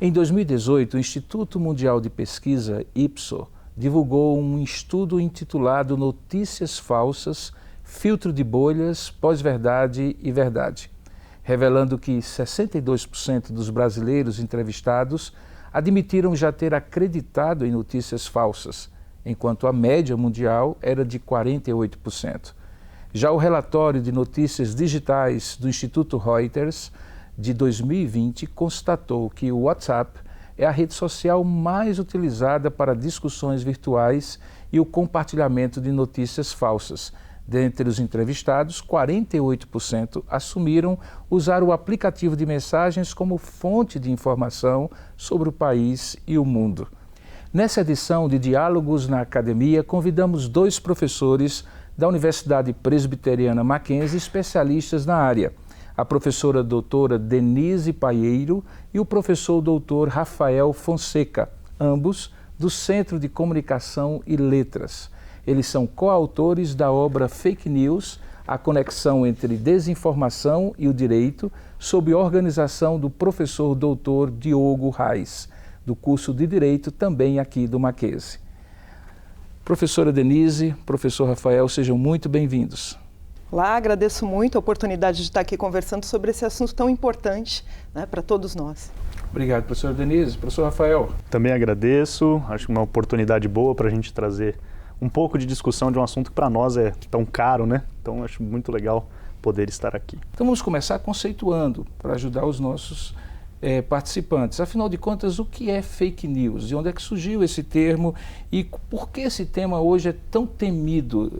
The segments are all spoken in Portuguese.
Em 2018, o Instituto Mundial de Pesquisa, IPSO, divulgou um estudo intitulado Notícias Falsas, Filtro de Bolhas, Pós-Verdade e Verdade, revelando que 62% dos brasileiros entrevistados admitiram já ter acreditado em notícias falsas, enquanto a média mundial era de 48%. Já o relatório de notícias digitais do Instituto Reuters de 2020 constatou que o WhatsApp é a rede social mais utilizada para discussões virtuais e o compartilhamento de notícias falsas. Dentre os entrevistados, 48% assumiram usar o aplicativo de mensagens como fonte de informação sobre o país e o mundo. Nessa edição de Diálogos na Academia, convidamos dois professores da Universidade Presbiteriana Mackenzie, especialistas na área, a professora doutora Denise Paieiro e o professor doutor Rafael Fonseca, ambos do Centro de Comunicação e Letras. Eles são coautores da obra Fake News, a conexão entre desinformação e o direito, sob organização do professor doutor Diogo Reis, do curso de Direito também aqui do Mackenzie. Professora Denise, professor Rafael, sejam muito bem-vindos. Olá, agradeço muito a oportunidade de estar aqui conversando sobre esse assunto tão importante, né, para todos nós. Obrigado, professora Denise. Professor Rafael. Também agradeço, acho uma oportunidade boa para a gente trazer um pouco de discussão de um assunto que para nós é tão caro, né? Então acho muito legal poder estar aqui. Então vamos começar conceituando para ajudar os nossos participantes. Afinal de contas, o que é fake news? De onde é que surgiu esse termo e por que esse tema hoje é tão temido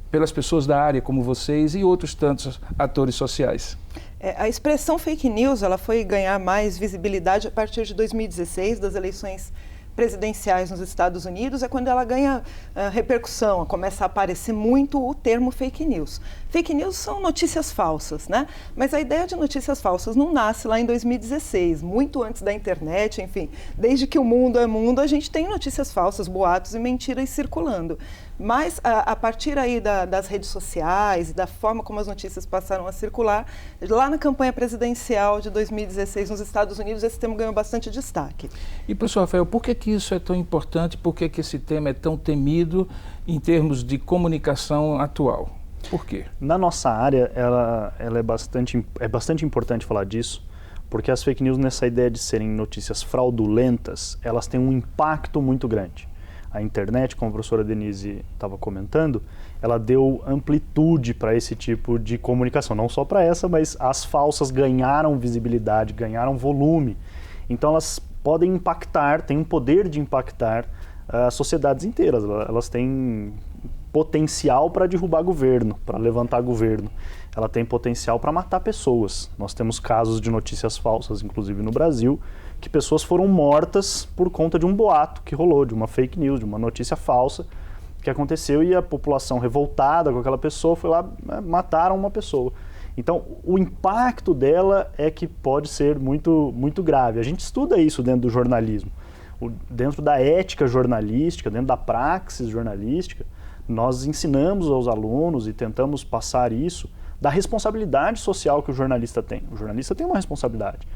pelas pessoas da área como vocês e outros tantos atores sociais? A expressão fake news ela foi ganhar mais visibilidade a partir de 2016, das eleições presidenciais nos Estados Unidos, é quando ela ganha repercussão, começa a aparecer muito o termo fake news. Fake news são notícias falsas, né? Mas a ideia de notícias falsas não nasce lá em 2016, muito antes da internet, enfim. Desde que o mundo é mundo, a gente tem notícias falsas, boatos e mentiras circulando. Mas a partir aí das redes sociais e da forma como as notícias passaram a circular, lá na campanha presidencial de 2016 nos Estados Unidos, esse tema ganhou bastante destaque. E, professor Rafael, por que isso é tão importante? Por que esse tema é tão temido em termos de comunicação atual? Por quê? Na nossa área, ela é bastante importante falar disso, porque as fake news, nessa ideia de serem notícias fraudulentas, elas têm um impacto muito grande. A internet, como a professora Denise estava comentando, ela deu amplitude para esse tipo de comunicação. Não só para essa, mas as falsas ganharam visibilidade, ganharam volume. Então elas podem impactar, têm um poder de impactar sociedades inteiras. Elas têm potencial para derrubar governo, para levantar governo. Ela tem potencial para matar pessoas. Nós temos casos de notícias falsas, inclusive no Brasil, que pessoas foram mortas por conta de um boato que rolou, de uma fake news, de uma notícia falsa que aconteceu e a população revoltada com aquela pessoa foi lá, mataram uma pessoa. Então, o impacto dela é que pode ser muito, muito grave. A gente estuda isso dentro do jornalismo, dentro da ética jornalística, dentro da praxis jornalística, nós ensinamos aos alunos e tentamos passar isso da responsabilidade social que o jornalista tem. O jornalista tem uma responsabilidade.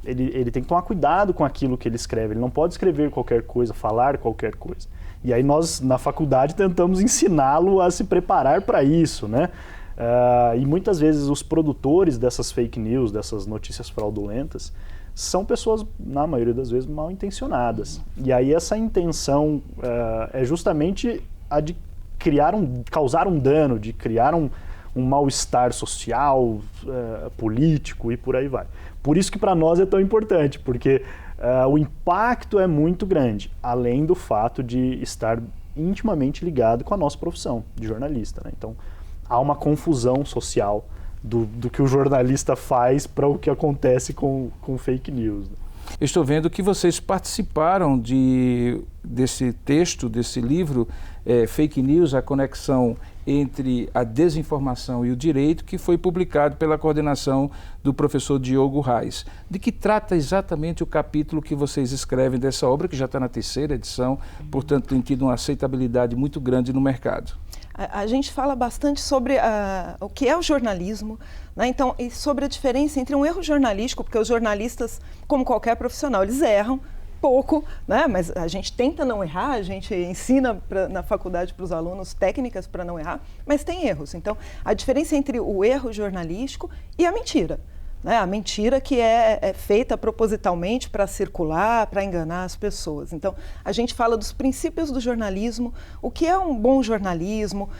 Ele tem que tomar cuidado com aquilo que ele escreve, ele não pode escrever qualquer coisa, falar qualquer coisa. E aí nós, na faculdade, tentamos ensiná-lo a se preparar para isso, né? E muitas vezes os produtores dessas fake news, dessas notícias fraudulentas, são pessoas, na maioria das vezes, mal intencionadas. E aí essa intenção é justamente a de causar um dano, de criar um mal-estar social, político e por aí vai. Por isso que para nós é tão importante, porque o impacto é muito grande, além do fato de estar intimamente ligado com a nossa profissão de jornalista, né? Então, há uma confusão social do que o jornalista faz para o que acontece com fake news. Eu estou vendo que vocês participaram desse texto, desse livro, Fake News, a conexão entre a desinformação e o direito, que foi publicado pela coordenação do professor Diogo Reis. De que trata exatamente o capítulo que vocês escrevem dessa obra, que já está na 3ª edição, portanto tem tido uma aceitabilidade muito grande no mercado? A gente fala bastante sobre o que é o jornalismo, né? Então, e sobre a diferença entre um erro jornalístico, porque os jornalistas, como qualquer profissional, eles erram pouco, né? Mas a gente tenta não errar, a gente ensina na faculdade para os alunos técnicas para não errar, mas tem erros. Então, a diferença entre o erro jornalístico e a mentira. Né? A mentira que é feita propositalmente para circular, para enganar as pessoas. Então, a gente fala dos princípios do jornalismo, o que é um bom jornalismo,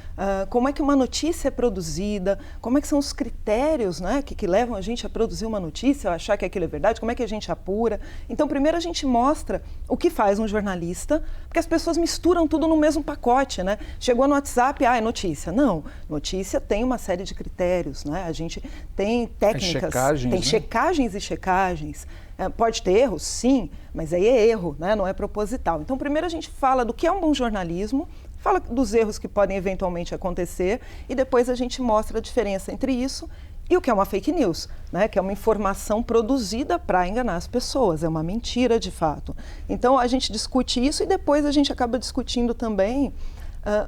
como é que uma notícia é produzida, como é que são os critérios, né, que levam a gente a produzir uma notícia, a achar que aquilo é verdade, como é que a gente apura. Então, primeiro a gente mostra o que faz um jornalista, porque as pessoas misturam tudo no mesmo pacote. Né? Chegou no WhatsApp, é notícia. Não, notícia tem uma série de critérios, né? A gente tem técnicas. Tem checagens e checagens. Pode ter erros? Sim, mas aí é erro, né? Não é proposital. Então, primeiro a gente fala do que é um bom jornalismo, fala dos erros que podem eventualmente acontecer e depois a gente mostra a diferença entre isso e o que é uma fake news, né? Que é uma informação produzida para enganar as pessoas, é uma mentira de fato. Então, a gente discute isso e depois a gente acaba discutindo também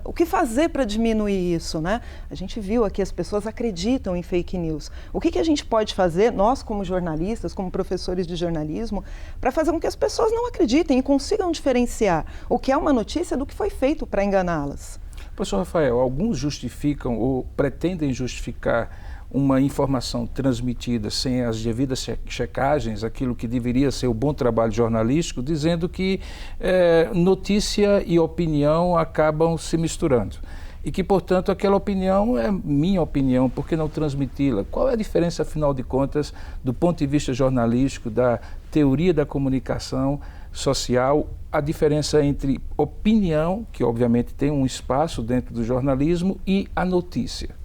o que fazer para diminuir isso, né? A gente viu aqui, as pessoas acreditam em fake news. O que a gente pode fazer, nós como jornalistas, como professores de jornalismo, para fazer com que as pessoas não acreditem e consigam diferenciar o que é uma notícia do que foi feito para enganá-las? Professor Rafael, alguns justificam ou pretendem justificar uma informação transmitida sem as devidas checagens, aquilo que deveria ser o bom trabalho jornalístico, dizendo que notícia e opinião acabam se misturando. E que, portanto, aquela opinião é minha opinião, por que não transmiti-la? Qual é a diferença, afinal de contas, do ponto de vista jornalístico, da teoria da comunicação social, a diferença entre opinião, que obviamente tem um espaço dentro do jornalismo, e a notícia?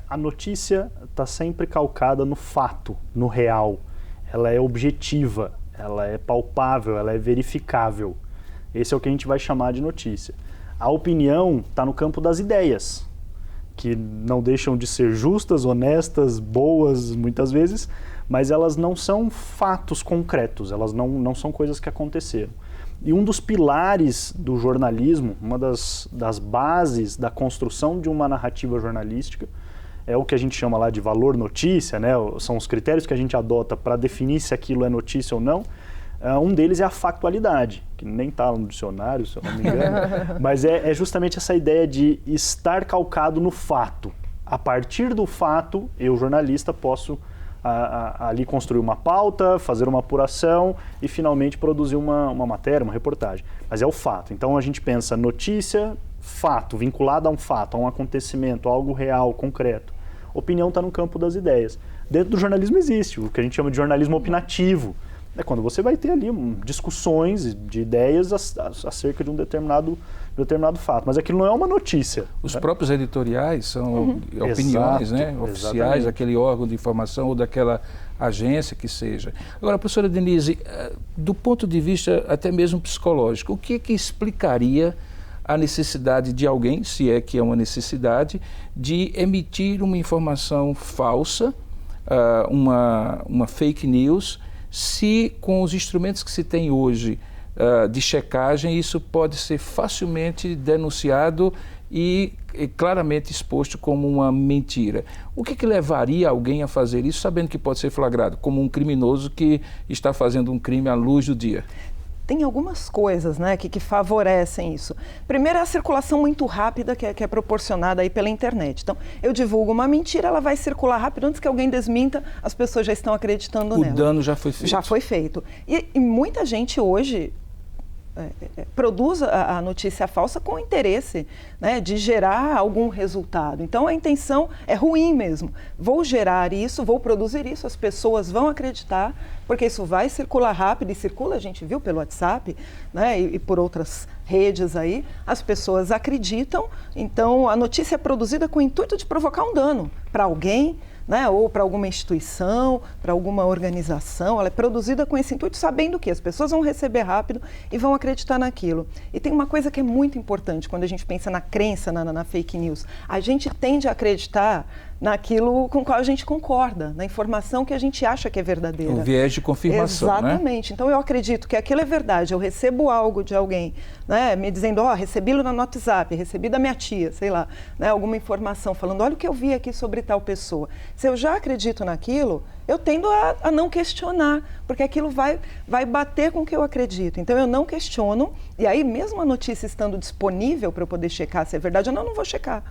A notícia está sempre calcada no fato, no real. Ela é objetiva, ela é palpável, ela é verificável. Esse é o que a gente vai chamar de notícia. A opinião está no campo das ideias, que não deixam de ser justas, honestas, boas, muitas vezes, mas elas não são fatos concretos, elas não são coisas que aconteceram. E um dos pilares do jornalismo, uma das bases da construção de uma narrativa jornalística, é o que a gente chama lá de valor notícia, né? São os critérios que a gente adota para definir se aquilo é notícia ou não. Um deles é a factualidade, que nem está no dicionário, se eu não me engano, mas é justamente essa ideia de estar calcado no fato. A partir do fato, eu, jornalista, posso ali construir uma pauta, fazer uma apuração e finalmente produzir uma matéria, uma reportagem. Mas é o fato. Então a gente pensa notícia, fato, vinculado a um fato, a um acontecimento, a algo real, concreto. Opinião está no campo das ideias. Dentro do jornalismo existe o que a gente chama de jornalismo opinativo. É quando você vai ter ali discussões de ideias acerca de um determinado fato. Mas aquilo não é uma notícia. Os próprios editoriais são opiniões, né, oficiais daquele órgão de informação ou daquela agência que seja. Agora, professora Denise, do ponto de vista até mesmo psicológico, o que explicaria a necessidade de alguém, se é que é uma necessidade, de emitir uma informação falsa, uma fake news, se com os instrumentos que se tem hoje de checagem, isso pode ser facilmente denunciado e claramente exposto como uma mentira. O que levaria alguém a fazer isso, sabendo que pode ser flagrado como um criminoso que está fazendo um crime à luz do dia? Tem algumas coisas, né, que favorecem isso. Primeiro é a circulação muito rápida que é proporcionada aí pela internet. Então, eu divulgo uma mentira, ela vai circular rápido, antes que alguém desminta, as pessoas já estão acreditando nela. O dano já foi feito. Já foi feito. E muita gente hoje produz a notícia falsa com interesse, né, de gerar algum resultado. Então, a intenção é ruim mesmo. Vou gerar isso, vou produzir isso, as pessoas vão acreditar, porque isso vai circular rápido, e circula, a gente viu pelo WhatsApp, né, e por outras redes aí, as pessoas acreditam, então a notícia é produzida com o intuito de provocar um dano para alguém, né, ou para alguma instituição, para alguma organização. Ela é produzida com esse intuito, sabendo que as pessoas vão receber rápido e vão acreditar naquilo. E tem uma coisa que é muito importante quando a gente pensa na crença na fake news. A gente tende a acreditar naquilo com o qual a gente concorda, na informação que a gente acha que é verdadeira. O viés de confirmação, Exatamente. Né? Então eu acredito que aquilo é verdade. Eu recebo algo de alguém, né, me dizendo, recebi no WhatsApp, recebi da minha tia, sei lá, né, alguma informação falando, olha o que eu vi aqui sobre tal pessoa. Se eu já acredito naquilo, eu tendo a não questionar, porque aquilo vai bater com o que eu acredito. Então eu não questiono, e aí mesmo a notícia estando disponível para eu poder checar se é verdade, eu não vou checar.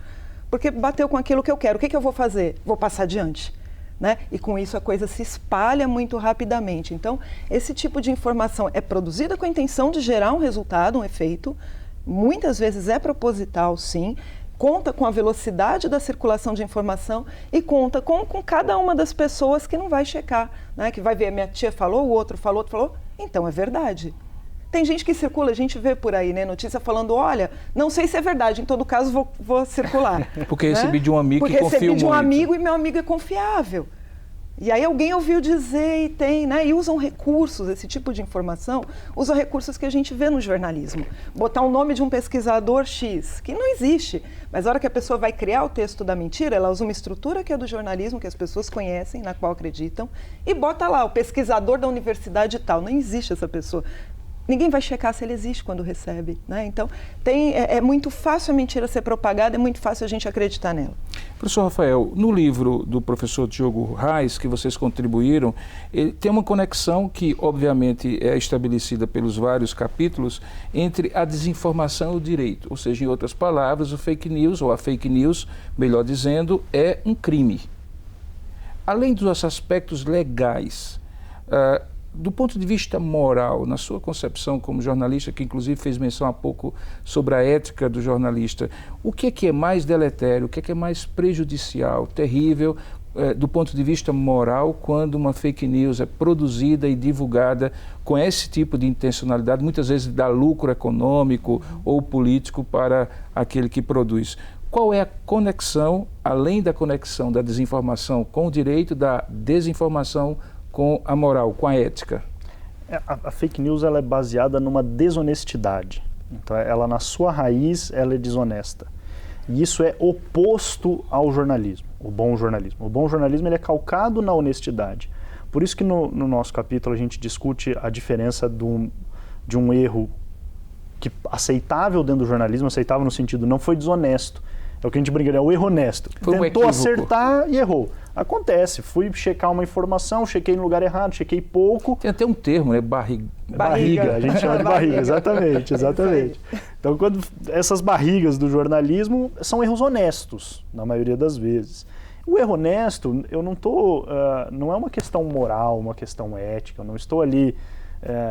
Porque bateu com aquilo que eu quero. O que eu vou fazer? Vou passar adiante. Né? E com isso a coisa se espalha muito rapidamente. Então, esse tipo de informação é produzida com a intenção de gerar um resultado, um efeito. Muitas vezes é proposital, sim. Conta com a velocidade da circulação de informação e conta com cada uma das pessoas que não vai checar. Né? Que vai ver, minha tia falou, o outro falou. Então é verdade. Tem gente que circula, a gente vê por aí, né, notícia falando, olha, não sei se é verdade, em todo caso vou circular. Porque recebi de um amigo que confio muito. Porque recebi de um amigo e meu amigo é confiável. E aí alguém ouviu dizer e tem, né? E usam recursos, esse tipo de informação, usa recursos que a gente vê no jornalismo. Botar o nome de um pesquisador X, que não existe. Mas a hora que a pessoa vai criar o texto da mentira, ela usa uma estrutura que é do jornalismo, que as pessoas conhecem, na qual acreditam, e bota lá, o pesquisador da universidade tal. Não existe essa pessoa. Ninguém vai checar se ele existe quando recebe, né? Então, é muito fácil a mentira ser propagada, é muito fácil a gente acreditar nela. Professor Rafael, no livro do professor Diogo Reis, que vocês contribuíram, ele tem uma conexão que, obviamente, é estabelecida pelos vários capítulos entre a desinformação e o direito. Ou seja, em outras palavras, o fake news, ou a fake news, melhor dizendo, é um crime. Além dos aspectos legais, do ponto de vista moral, na sua concepção como jornalista, que inclusive fez menção há pouco sobre a ética do jornalista, o que é mais deletério, o que é mais prejudicial, terrível, do ponto de vista moral, quando uma fake news é produzida e divulgada com esse tipo de intencionalidade, muitas vezes dá lucro econômico ou político para aquele que produz? Qual é a conexão, além da conexão da desinformação com o direito, da desinformação com a moral, com a ética? A fake news ela é baseada numa desonestidade. Então, ela na sua raiz, ela é desonesta. E isso é oposto ao jornalismo, o bom jornalismo. O bom jornalismo ele é calcado na honestidade. Por isso que no nosso capítulo a gente discute a diferença de um erro aceitável dentro do jornalismo, aceitável no sentido não foi desonesto. É o que a gente brinca, é o erro honesto. Tentou acertar e errou. Acontece, fui checar uma informação, chequei no lugar errado, chequei pouco. Tem até um termo, né? Barriga. A gente chama de barriga, exatamente. Então, quando essas barrigas do jornalismo são erros honestos, na maioria das vezes. O erro honesto, eu não não é uma questão moral, uma questão ética, eu não estou ali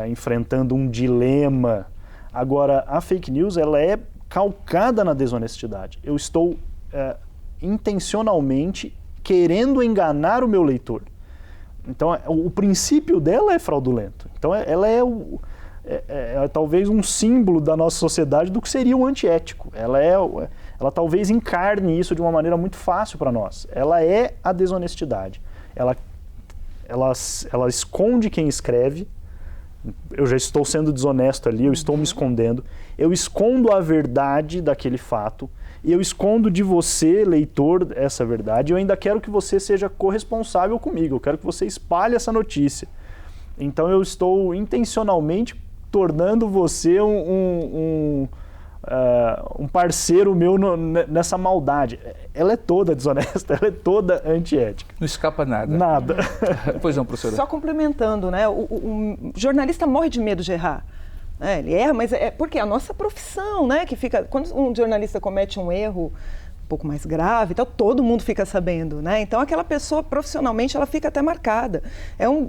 enfrentando um dilema. Agora, a fake news, ela é calcada na desonestidade. Eu estou intencionalmente querendo enganar o meu leitor. Então, o princípio dela é fraudulento. Então, ela é talvez um símbolo da nossa sociedade do que seria o antiético. Ela talvez encarne isso de uma maneira muito fácil para nós. Ela é a desonestidade. Ela esconde quem escreve. Eu já estou sendo desonesto ali, eu estou me escondendo. Eu escondo a verdade daquele fato. E eu escondo de você, leitor, essa verdade. Eu ainda quero que você seja corresponsável comigo. Eu quero que você espalhe essa notícia. Então eu estou intencionalmente tornando você um parceiro meu nessa maldade. Ela é toda desonesta, ela é toda antiética. Não escapa nada. Nada. Pois não, professora. Só complementando, né? O jornalista morre de medo de errar. Ele erra, mas é porque a nossa profissão, né? Que fica, quando um jornalista comete um erro um pouco mais grave, então todo mundo fica sabendo, né? Então aquela pessoa profissionalmente ela fica até marcada.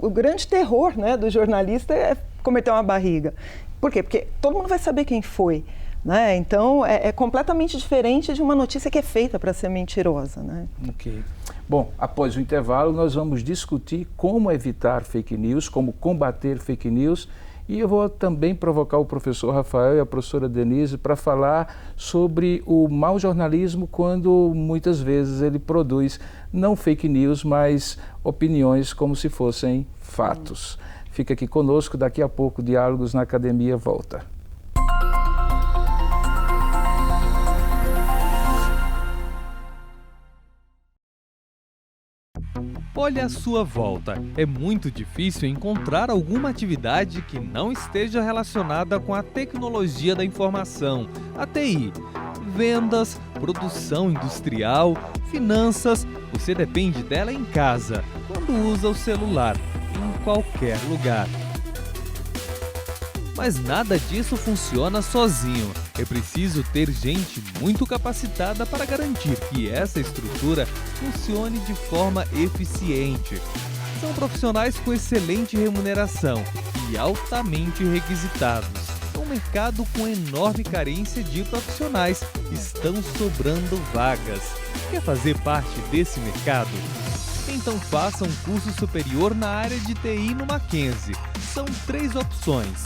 O grande terror, né, do jornalista é cometer uma barriga. Por quê? Porque todo mundo vai saber quem foi. Né? Então, é completamente diferente de uma notícia que é feita para ser mentirosa. Né? Ok. Bom, após o intervalo, nós vamos discutir como evitar fake news, como combater fake news. E eu vou também provocar o professor Rafael e a professora Denise para falar sobre o mau jornalismo quando muitas vezes ele produz não fake news, mas opiniões como se fossem fatos. Fica aqui conosco, daqui a pouco Diálogos na Academia volta. Olhe à sua volta. É muito difícil encontrar alguma atividade que não esteja relacionada com a tecnologia da informação, a TI. Vendas, produção industrial, finanças, você depende dela em casa, quando usa o celular, em qualquer lugar. Mas nada disso funciona sozinho. É preciso ter gente muito capacitada para garantir que essa estrutura funcione de forma eficiente. São profissionais com excelente remuneração e altamente requisitados. É um mercado com enorme carência de profissionais. Estão sobrando vagas. Quer fazer parte desse mercado? Então faça um curso superior na área de TI no Mackenzie. São 3 opções.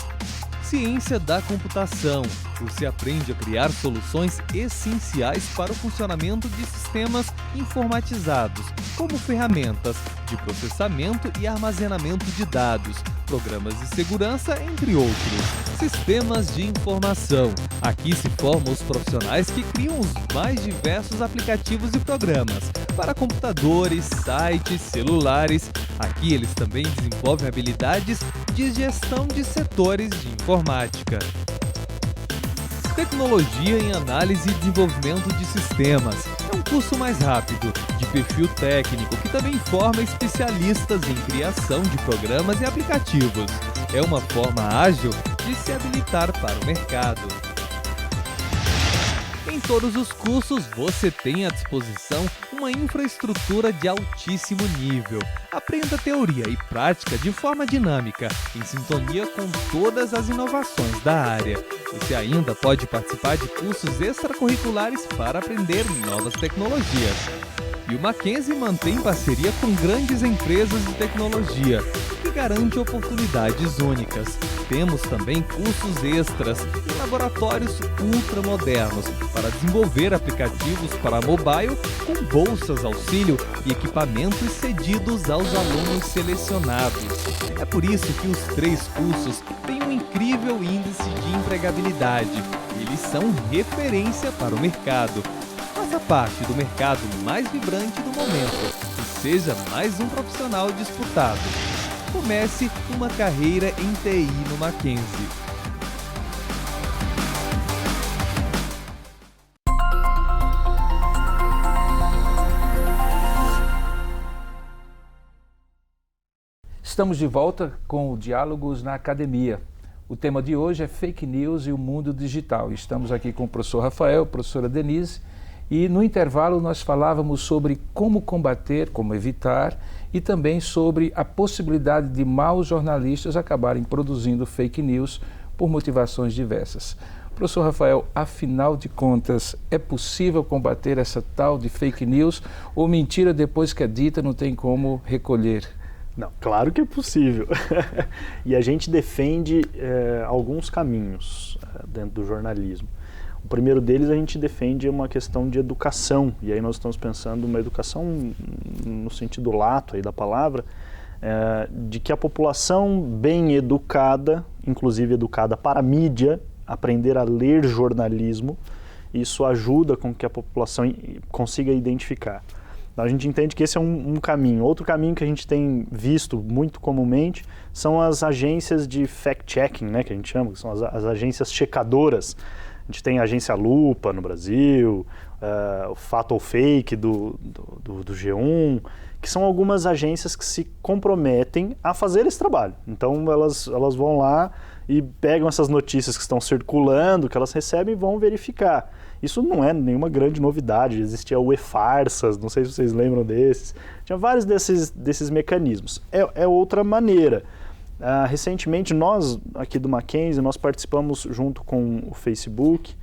Ciência da computação. Você aprende a criar soluções essenciais para o funcionamento de sistemas informatizados, como ferramentas de processamento e armazenamento de dados, programas de segurança, entre outros. Sistemas de informação. Aqui se formam os profissionais que criam os mais diversos aplicativos e programas para computadores, sites, celulares. Aqui eles também desenvolvem habilidades de gestão de setores de informática. Tecnologia em análise e desenvolvimento de sistemas. É um curso mais rápido, de perfil técnico, que também forma especialistas em criação de programas e aplicativos. É uma forma ágil de se habilitar para o mercado. Em todos os cursos, você tem à disposição uma infraestrutura de altíssimo nível. Aprenda teoria e prática de forma dinâmica, em sintonia com todas as inovações da área. Você ainda pode participar de cursos extracurriculares para aprender novas tecnologias. E o Mackenzie mantém parceria com grandes empresas de tecnologia, que garante oportunidades únicas. Temos também cursos extras e laboratórios ultramodernos para desenvolver aplicativos para mobile com bolsas auxílio e equipamentos cedidos aos alunos selecionados. É por isso que os 3 cursos têm um incrível índice de empregabilidade. Eles são referência para o mercado. Faça parte do mercado mais vibrante do momento e seja mais um profissional disputado. Comece uma carreira em TI no Mackenzie. Estamos de volta com o Diálogos na Academia. O tema de hoje é fake news e o mundo digital. Estamos aqui com o professor Rafael, professora Denise, e no intervalo nós falávamos sobre como combater, como evitar, e também sobre a possibilidade de maus jornalistas acabarem produzindo fake news por motivações diversas. Professor Rafael, afinal de contas, é possível combater essa tal de fake news ou mentira depois que é dita não tem como recolher? Não, claro que é possível. E a gente defende alguns caminhos dentro do jornalismo. O primeiro deles, a gente defende uma questão de educação, e aí nós estamos pensando uma educação no sentido lato aí da palavra, de que a população bem educada, inclusive educada para a mídia, aprender a ler jornalismo, isso ajuda com que a população consiga identificar. Então, a gente entende que esse é um caminho. Outro caminho que a gente tem visto muito comumente são as agências de fact-checking, né, que a gente chama, que são as agências checadoras. A gente tem a agência Lupa no Brasil, o Fato ou Fake do G1, que são algumas agências que se comprometem a fazer esse trabalho. Então elas vão lá e pegam essas notícias que estão circulando, que elas recebem e vão verificar. Isso não é nenhuma grande novidade, existia o E-Farsas, não sei se vocês lembram desses. Tinha vários desses mecanismos. É outra maneira. Recentemente, nós aqui do Mackenzie, nós participamos junto com o Facebook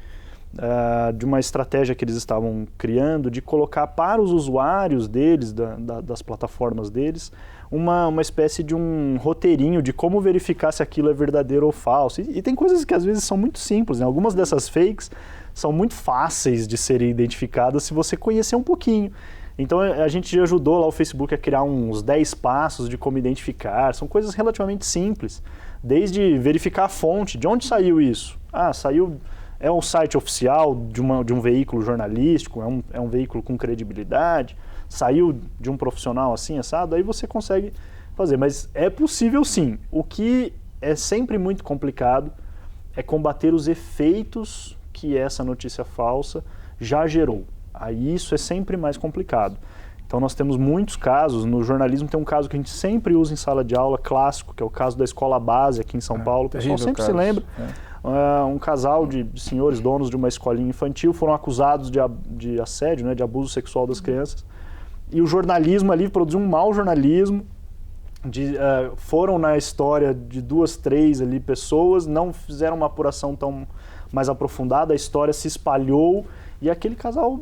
de uma estratégia que eles estavam criando de colocar para os usuários deles, das plataformas deles, uma espécie de um roteirinho de como verificar se aquilo é verdadeiro ou falso. E tem coisas que às vezes são muito simples, né? Algumas dessas fakes são muito fáceis de serem identificadas se você conhecer um pouquinho. Então a gente ajudou lá o Facebook a criar uns 10 passos de como identificar, são coisas relativamente simples, desde verificar a fonte, de onde saiu isso? Saiu é um site oficial de um veículo jornalístico, é um veículo com credibilidade, saiu de um profissional assim, assado, aí você consegue fazer. Mas é possível sim. O que é sempre muito complicado é combater os efeitos que essa notícia falsa já gerou. Aí isso é sempre mais complicado. Então nós temos muitos casos, no jornalismo tem um caso que a gente sempre usa em sala de aula, clássico, que é o caso da escola base aqui em São Paulo. O pessoal sempre se lembra. Um casal de senhores donos de uma escolinha infantil foram acusados de assédio, né, de abuso sexual das crianças. E o jornalismo ali produziu um mau jornalismo. Foram na história de 2, 3 ali pessoas, não fizeram uma apuração tão mais aprofundada, a história se espalhou e aquele casal,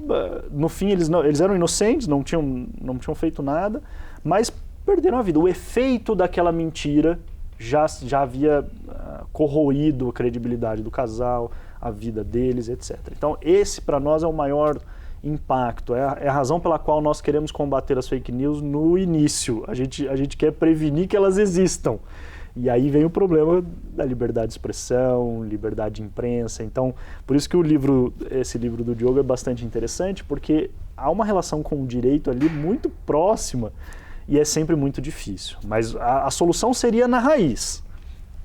no fim, eles eram inocentes, não tinham feito nada, mas perderam a vida. O efeito daquela mentira já havia corroído a credibilidade do casal, a vida deles, etc. Então esse para nós é o maior impacto, é a razão pela qual nós queremos combater as fake news no início. A gente quer prevenir que elas existam. E aí vem o problema da liberdade de expressão, liberdade de imprensa. Então, por isso que esse livro do Diogo é bastante interessante, porque há uma relação com o direito ali muito próxima e é sempre muito difícil. Mas a solução seria na raiz,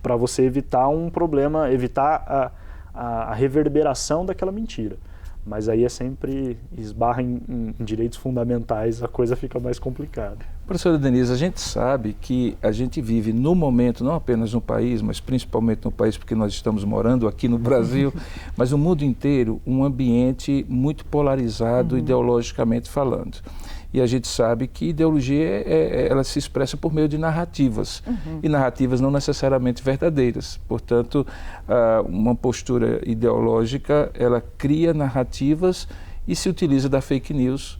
para você evitar um problema, evitar a reverberação daquela mentira. Mas aí sempre esbarra em direitos fundamentais, a coisa fica mais complicada. Professora Denise, a gente sabe que a gente vive no momento, não apenas no país, mas principalmente no país, porque nós estamos morando aqui no Brasil, mas no mundo inteiro, um ambiente muito polarizado ideologicamente falando. E a gente sabe que ideologia ela se expressa por meio de narrativas, e narrativas não necessariamente verdadeiras. Portanto, uma postura ideológica, ela cria narrativas e se utiliza da fake news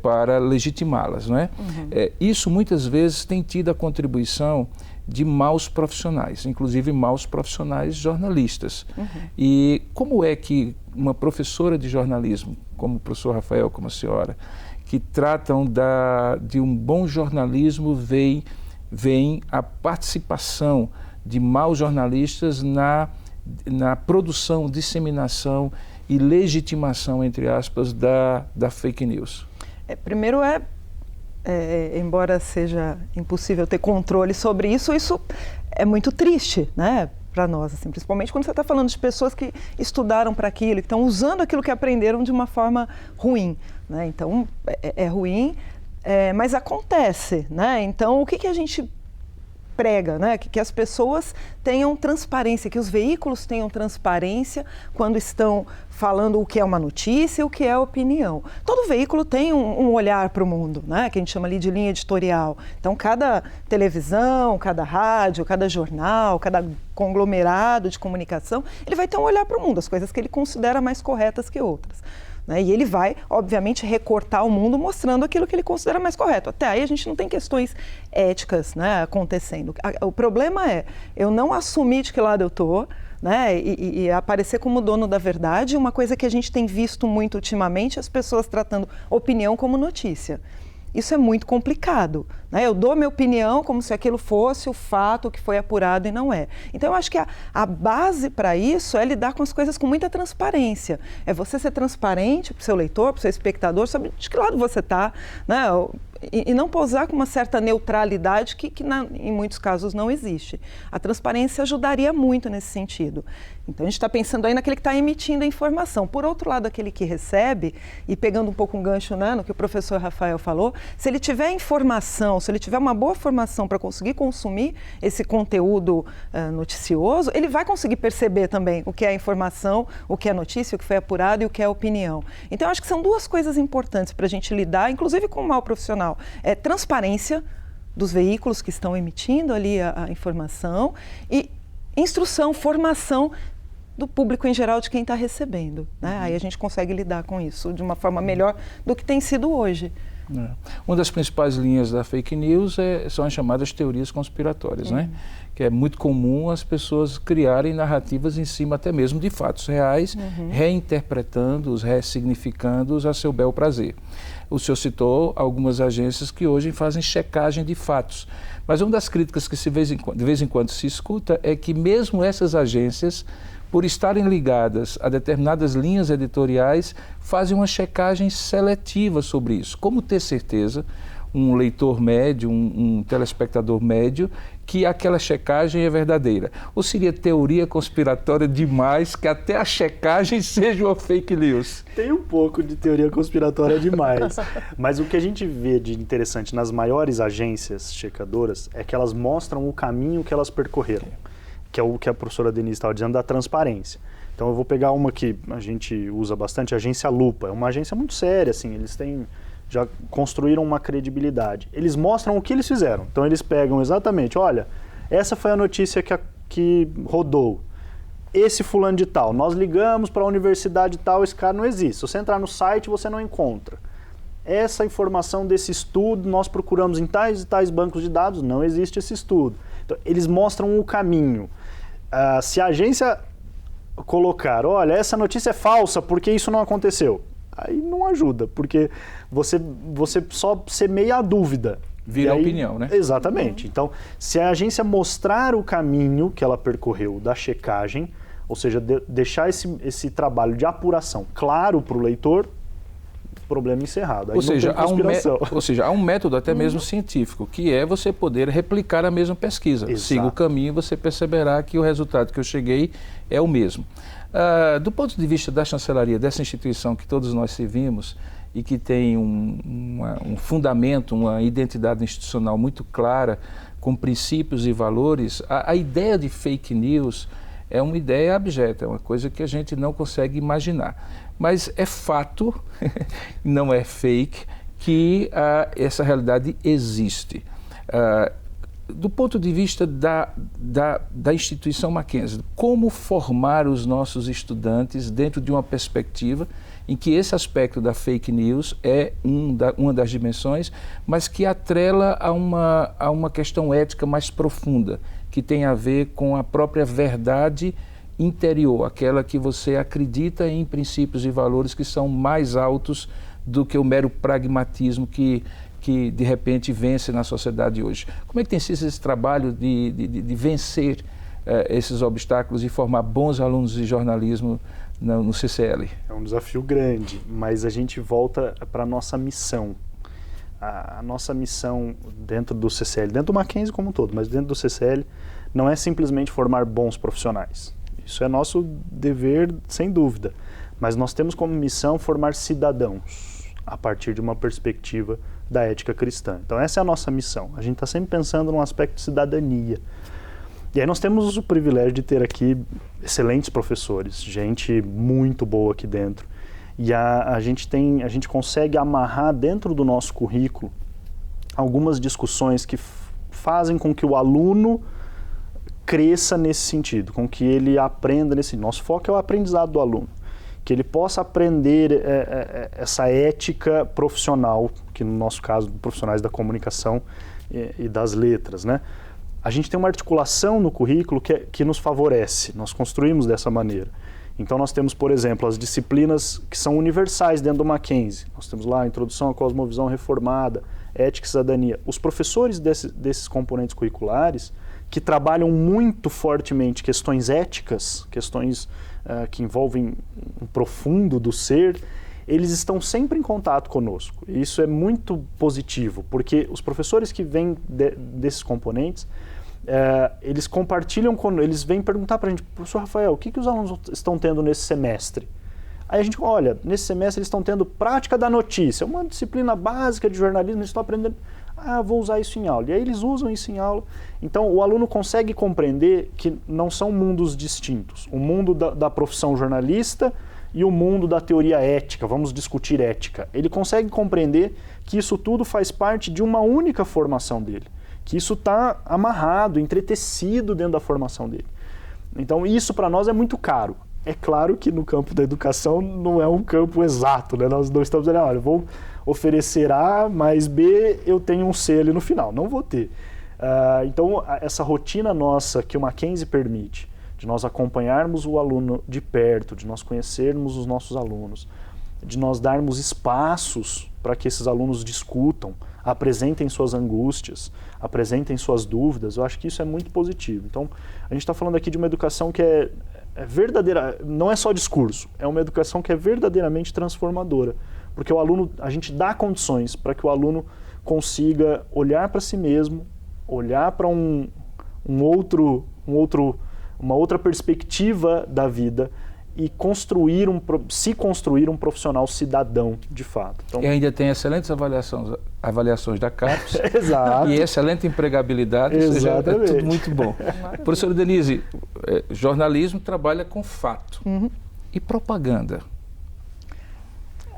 para legitimá-las, não é? Isso muitas vezes tem tido a contribuição de maus profissionais, inclusive maus profissionais jornalistas. E como é que uma professora de jornalismo, como o professor Rafael, como a senhora, que tratam de um bom jornalismo, vem a participação de maus jornalistas na produção, disseminação e legitimação, entre aspas, da fake news? Primeiro embora seja impossível ter controle sobre isso é muito triste, né? Para nós, assim, principalmente quando você está falando de pessoas que estudaram para aquilo, que estão usando aquilo que aprenderam de uma forma ruim, né? Então, é ruim, mas acontece, né? Então, o que a gente prega, né? Que as pessoas tenham transparência, que os veículos tenham transparência quando estão falando o que é uma notícia e o que é opinião. Todo veículo tem um olhar para o mundo, né? Que a gente chama ali de linha editorial. Então, cada televisão, cada rádio, cada jornal, cada conglomerado de comunicação, ele vai ter um olhar para o mundo, as coisas que ele considera mais corretas que outras. E ele vai, obviamente, recortar o mundo mostrando aquilo que ele considera mais correto. Até aí a gente não tem questões éticas, né, acontecendo. O problema é eu não assumir de que lado eu estou, né, e aparecer como dono da verdade. Uma coisa que a gente tem visto muito ultimamente, as pessoas tratando opinião como notícia. Isso é muito complicado, né? Eu dou minha opinião como se aquilo fosse o fato que foi apurado e não é. Então, eu acho que a base para isso é lidar com as coisas com muita transparência. É você ser transparente para o seu leitor, para o seu espectador, sobre de que lado você está, né? E não posar com uma certa neutralidade que em muitos casos não existe. A transparência ajudaria muito nesse sentido. Então, a gente está pensando aí naquele que está emitindo a informação. Por outro lado, aquele que recebe, e pegando um pouco um gancho, né, no que o professor Rafael falou, se ele tiver informação, se ele tiver uma boa formação para conseguir consumir esse conteúdo noticioso, ele vai conseguir perceber também o que é informação, o que é notícia, o que foi apurado e o que é opinião. Então, eu acho que são duas coisas importantes para a gente lidar, inclusive com o mal profissional. Transparência dos veículos que estão emitindo ali a informação e instrução, formação do público em geral, de quem está recebendo, né? Aí a gente consegue lidar com isso de uma forma melhor do que tem sido hoje. Uma das principais linhas da fake news são as chamadas teorias conspiratórias, né? Que é muito comum as pessoas criarem narrativas em cima até mesmo de fatos reais, reinterpretando-os, ressignificando-os a seu bel prazer. O senhor citou algumas agências que hoje fazem checagem de fatos, mas uma das críticas que de vez em quando se escuta é que mesmo essas agências por estarem ligadas a determinadas linhas editoriais, fazem uma checagem seletiva sobre isso. Como ter certeza, um leitor médio, um telespectador médio, que aquela checagem é verdadeira? Ou seria teoria conspiratória demais que até a checagem seja uma fake news? Tem um pouco de teoria conspiratória demais. Mas o que a gente vê de interessante nas maiores agências checadoras é que elas mostram o caminho que elas percorreram, que é o que a professora Denise estava dizendo da transparência. Então eu vou pegar uma que a gente usa bastante, a Agência Lupa. É uma agência muito séria, assim, eles já construíram uma credibilidade. Eles mostram o que eles fizeram. Então eles pegam exatamente, olha, essa foi a notícia que rodou. Esse fulano de tal, nós ligamos para a universidade tal, esse cara não existe. Se você entrar no site, você não encontra. Essa informação desse estudo, nós procuramos em tais e tais bancos de dados, não existe esse estudo. Então, eles mostram o caminho. Se a agência colocar, olha, essa notícia é falsa porque isso não aconteceu, aí não ajuda, porque você só semeia a dúvida. Vira opinião, né? Exatamente. Então, se a agência mostrar o caminho que ela percorreu da checagem, ou seja, deixar esse trabalho de apuração claro para o leitor, problema encerrado. Aí ou seja, há um método até mesmo científico, que é você poder replicar a mesma pesquisa. Exato. Siga o caminho, você perceberá que o resultado que eu cheguei é o mesmo. Do ponto de vista da chancelaria, dessa instituição que todos nós servimos e que tem um fundamento, uma identidade institucional muito clara, com princípios e valores, a ideia de fake news é uma ideia abjeta, é uma coisa que a gente não consegue imaginar. Mas é fato, não é fake, que essa realidade existe. Do ponto de vista da instituição Mackenzie, como formar os nossos estudantes dentro de uma perspectiva em que esse aspecto da fake news é uma das dimensões, mas que atrela a uma questão ética mais profunda, que tem a ver com a própria verdade interior, aquela que você acredita em princípios e valores que são mais altos do que o mero pragmatismo que de repente vence na sociedade hoje. Como é que tem sido esse trabalho de vencer esses obstáculos e formar bons alunos de jornalismo no CCL? É um desafio grande, mas a gente volta para a nossa missão. A nossa missão dentro do CCL, dentro do Mackenzie como um todo, mas dentro do CCL, não é simplesmente formar bons profissionais. Isso é nosso dever, sem dúvida. Mas nós temos como missão formar cidadãos a partir de uma perspectiva da ética cristã. Então essa é a nossa missão. A gente está sempre pensando num aspecto de cidadania. E aí nós temos o privilégio de ter aqui excelentes professores, gente muito boa aqui dentro. E a gente consegue amarrar dentro do nosso currículo algumas discussões que fazem com que o aluno cresça nesse sentido, com que ele aprenda nesse... Nosso foco é o aprendizado do aluno, que ele possa aprender essa ética profissional, que no nosso caso, profissionais da comunicação e das letras, né? A gente tem uma articulação no currículo que nos favorece, nós construímos dessa maneira. Então nós temos, por exemplo, as disciplinas que são universais dentro do Mackenzie. Nós temos lá a Introdução à Cosmovisão Reformada, Ética e Cidadania. Os professores desses componentes curriculares, que trabalham muito fortemente questões éticas, questões que envolvem um profundo do ser, eles estão sempre em contato conosco. E isso é muito positivo, porque os professores que vêm desses componentes, eles compartilham, eles vêm perguntar para a gente, professor Rafael, o que os alunos estão tendo nesse semestre? Aí a gente, olha, nesse semestre eles estão tendo prática da notícia, uma disciplina básica de jornalismo, eles estão aprendendo, vou usar isso em aula. E aí eles usam isso em aula. Então o aluno consegue compreender que não são mundos distintos. O mundo da profissão jornalista e o mundo da teoria ética, vamos discutir ética. Ele consegue compreender que isso tudo faz parte de uma única formação dele, que isso está amarrado, entretecido dentro da formação dele. Então isso para nós é muito caro. É claro que no campo da educação não é um campo exato, né? Nós não estamos dizendo, olha, eu vou oferecer A mais B, eu tenho um C ali no final. Não vou ter. Então essa rotina nossa que o Mackenzie permite, de nós acompanharmos o aluno de perto, de nós conhecermos os nossos alunos, de nós darmos espaços para que esses alunos discutam, apresentem suas angústias, apresentem suas dúvidas, eu acho que isso é muito positivo. Então, a gente está falando aqui de uma educação que é verdadeira, não é só discurso, é uma educação que é verdadeiramente transformadora. Porque o aluno, a gente dá condições para que o aluno consiga olhar para si mesmo, olhar para uma outra perspectiva da vida e se construir um profissional cidadão, de fato. Então, e ainda tem excelentes avaliações da CAPES. Exato. E excelente empregabilidade, ou seja, é tudo muito bom. Professora Denise, jornalismo trabalha com fato. E propaganda?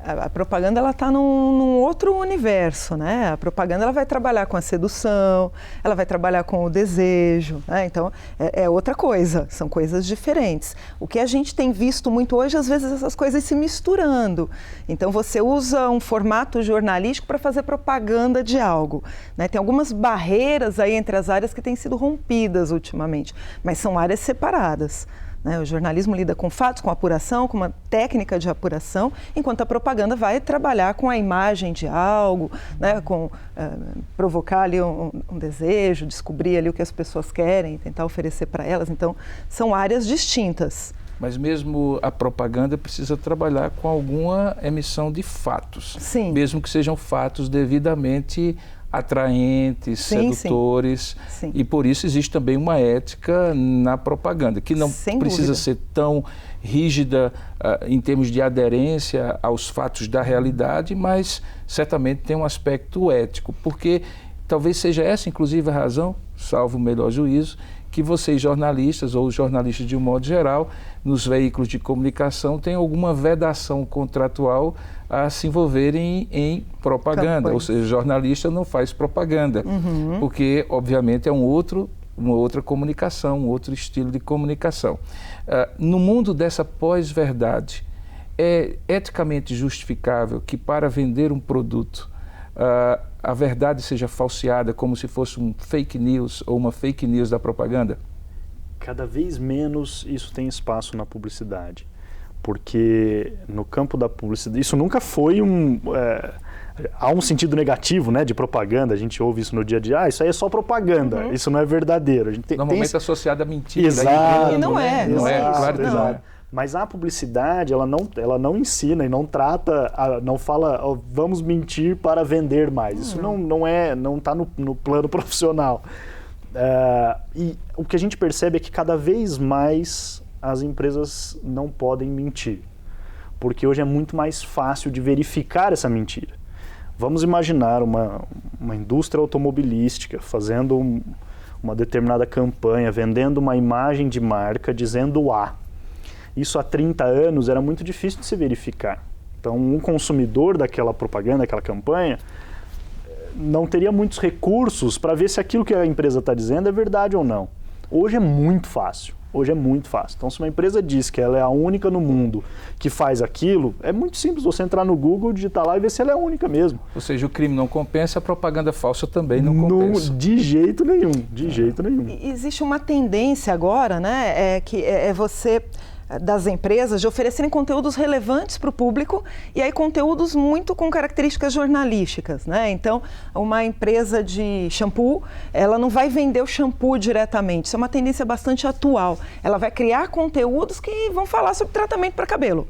A propaganda ela está num outro universo, né? A propaganda ela vai trabalhar com a sedução, ela vai trabalhar com o desejo, né? Então é outra coisa, são coisas diferentes. O que a gente tem visto muito hoje, às vezes essas coisas se misturando. Então você usa um formato jornalístico para fazer propaganda de algo, né? Tem algumas barreiras aí entre as áreas que têm sido rompidas ultimamente, mas são áreas separadas. O jornalismo lida com fatos, com apuração, com uma técnica de apuração, enquanto a propaganda vai trabalhar com a imagem de algo, né, com provocar ali um desejo, descobrir ali o que as pessoas querem, tentar oferecer para elas. Então, são áreas distintas. Mas mesmo a propaganda precisa trabalhar com alguma emissão de fatos. Sim. Mesmo que sejam fatos devidamente atraentes, sedutores, sim. E por isso existe também uma ética na propaganda, que não precisa ser tão rígida em termos de aderência aos fatos da realidade, mas certamente tem um aspecto ético, porque talvez seja essa, inclusive, a razão, salvo o melhor juízo, que vocês jornalistas, ou jornalistas de um modo geral, nos veículos de comunicação, têm alguma vedação contratual a se envolverem em propaganda. Ou seja, jornalista não faz propaganda, porque, obviamente, é uma outra comunicação, um outro estilo de comunicação. No mundo dessa pós-verdade, é eticamente justificável que, para vender um produto, a verdade seja falseada como se fosse um fake news ou uma fake news da propaganda? Cada vez menos isso tem espaço na publicidade, porque no campo da publicidade, isso nunca foi há um sentido negativo, né, de propaganda, a gente ouve isso no dia a dia, isso aí é só propaganda, isso não é verdadeiro. A gente normalmente associado a mentira. Exato. E não é. Não é, claro que não é. Mas a publicidade, ela não ensina e não trata, não fala, vamos mentir para vender mais. Isso não está no plano profissional. E o que a gente percebe é que cada vez mais as empresas não podem mentir, porque hoje é muito mais fácil de verificar essa mentira. Vamos imaginar uma indústria automobilística fazendo uma determinada campanha, vendendo uma imagem de marca dizendo A. Isso há 30 anos era muito difícil de se verificar. Então, um consumidor daquela propaganda, daquela campanha, não teria muitos recursos para ver se aquilo que a empresa está dizendo é verdade ou não. Hoje é muito fácil. Então, se uma empresa diz que ela é a única no mundo que faz aquilo, é muito simples você entrar no Google, digitar lá e ver se ela é a única mesmo. Ou seja, o crime não compensa, a propaganda falsa também não compensa. De jeito nenhum. Existe uma tendência agora, né, que é você, das empresas, de oferecerem conteúdos relevantes para o público e aí conteúdos muito com características jornalísticas, né? Então, uma empresa de shampoo, ela não vai vender o shampoo diretamente, isso é uma tendência bastante atual. Ela vai criar conteúdos que vão falar sobre tratamento para cabelo.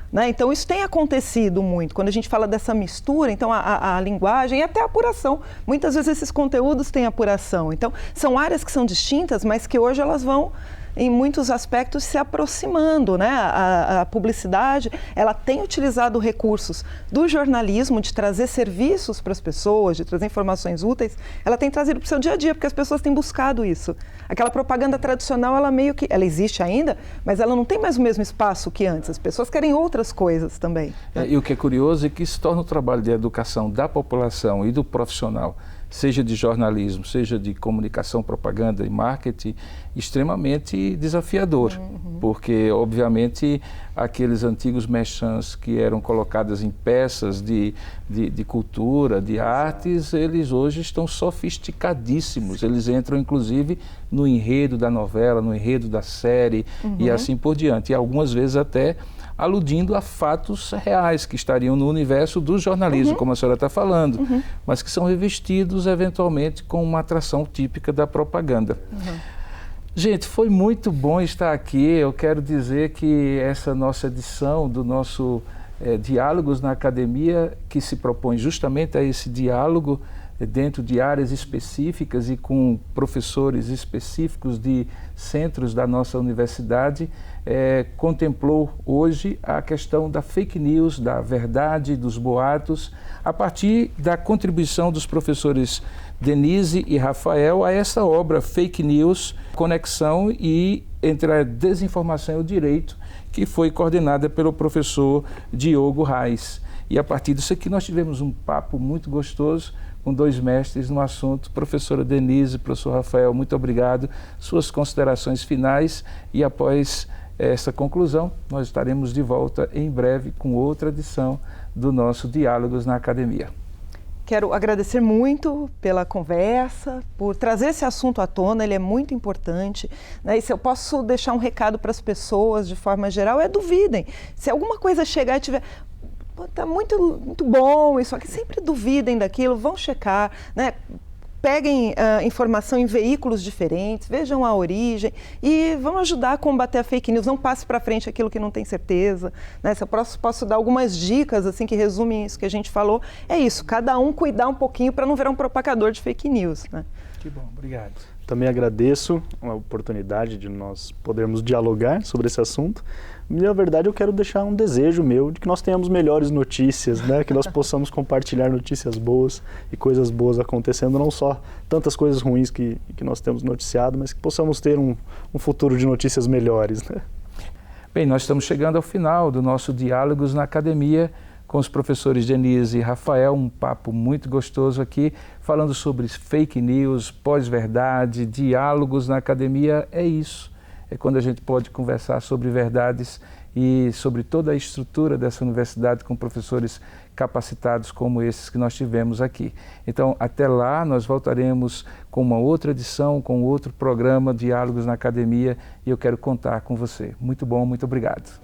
Né? Então, isso tem acontecido muito. Quando a gente fala dessa mistura, então a linguagem e até a apuração, muitas vezes esses conteúdos têm apuração. Então, são áreas que são distintas, mas que hoje elas vão, em muitos aspectos, se aproximando, né? A publicidade, ela tem utilizado recursos do jornalismo, de trazer serviços para as pessoas, de trazer informações úteis, ela tem trazido para o seu dia a dia, porque as pessoas têm buscado isso. Aquela propaganda tradicional, ela existe ainda, mas ela não tem mais o mesmo espaço que antes. As pessoas querem outras coisas também. Né? E o que é curioso é que isso torna o trabalho de educação da população e do profissional, seja de jornalismo, seja de comunicação, propaganda e marketing, extremamente desafiador, porque, obviamente, aqueles antigos merchants que eram colocados em peças de cultura, de artes, eles hoje estão sofisticadíssimos, eles entram, inclusive, no enredo da novela, no enredo da série e assim por diante, e algumas vezes até aludindo a fatos reais que estariam no universo do jornalismo, como a senhora está falando, mas que são revestidos eventualmente com uma atração típica da propaganda. Gente, foi muito bom estar aqui. Eu quero dizer que essa nossa edição do nosso Diálogos na Academia, que se propõe justamente a esse diálogo dentro de áreas específicas e com professores específicos de centros da nossa universidade, contemplou hoje a questão da fake news, da verdade, dos boatos, a partir da contribuição dos professores Denise e Rafael a essa obra Fake News, Conexão e entre a Desinformação e o Direito, que foi coordenada pelo professor Diogo Reis. E a partir disso aqui nós tivemos um papo muito gostoso com dois mestres no assunto. Professora Denise, professor Rafael, muito obrigado. Suas considerações finais e após essa conclusão, nós estaremos de volta em breve com outra edição do nosso Diálogos na Academia. Quero agradecer muito pela conversa, por trazer esse assunto à tona, ele é muito importante, né? E se eu posso deixar um recado para as pessoas de forma geral, duvidem. Se alguma coisa chegar e tiver... Está muito, muito bom isso aqui, sempre duvidem daquilo, vão checar, né? Peguem informação em veículos diferentes, vejam a origem e vão ajudar a combater a fake news. Não passe para frente aquilo que não tem certeza, né? Se eu posso dar algumas dicas assim que resumem isso que a gente falou, é isso, cada um cuidar um pouquinho para não virar um propagador de fake news, né? Que bom, obrigado. Também agradeço a oportunidade de nós podermos dialogar sobre esse assunto. E, na verdade, eu quero deixar um desejo meu de que nós tenhamos melhores notícias, né? Que nós possamos compartilhar notícias boas e coisas boas acontecendo, não só tantas coisas ruins que nós temos noticiado, mas que possamos ter um futuro de notícias melhores, né? Bem, nós estamos chegando ao final do nosso Diálogos na Academia com os professores Denise e Rafael, um papo muito gostoso aqui, falando sobre fake news, pós-verdade, diálogos na academia, é isso. É quando a gente pode conversar sobre verdades e sobre toda a estrutura dessa universidade com professores capacitados como esses que nós tivemos aqui. Então, até lá, nós voltaremos com uma outra edição, com outro programa Diálogos na Academia e eu quero contar com você. Muito bom, muito obrigado.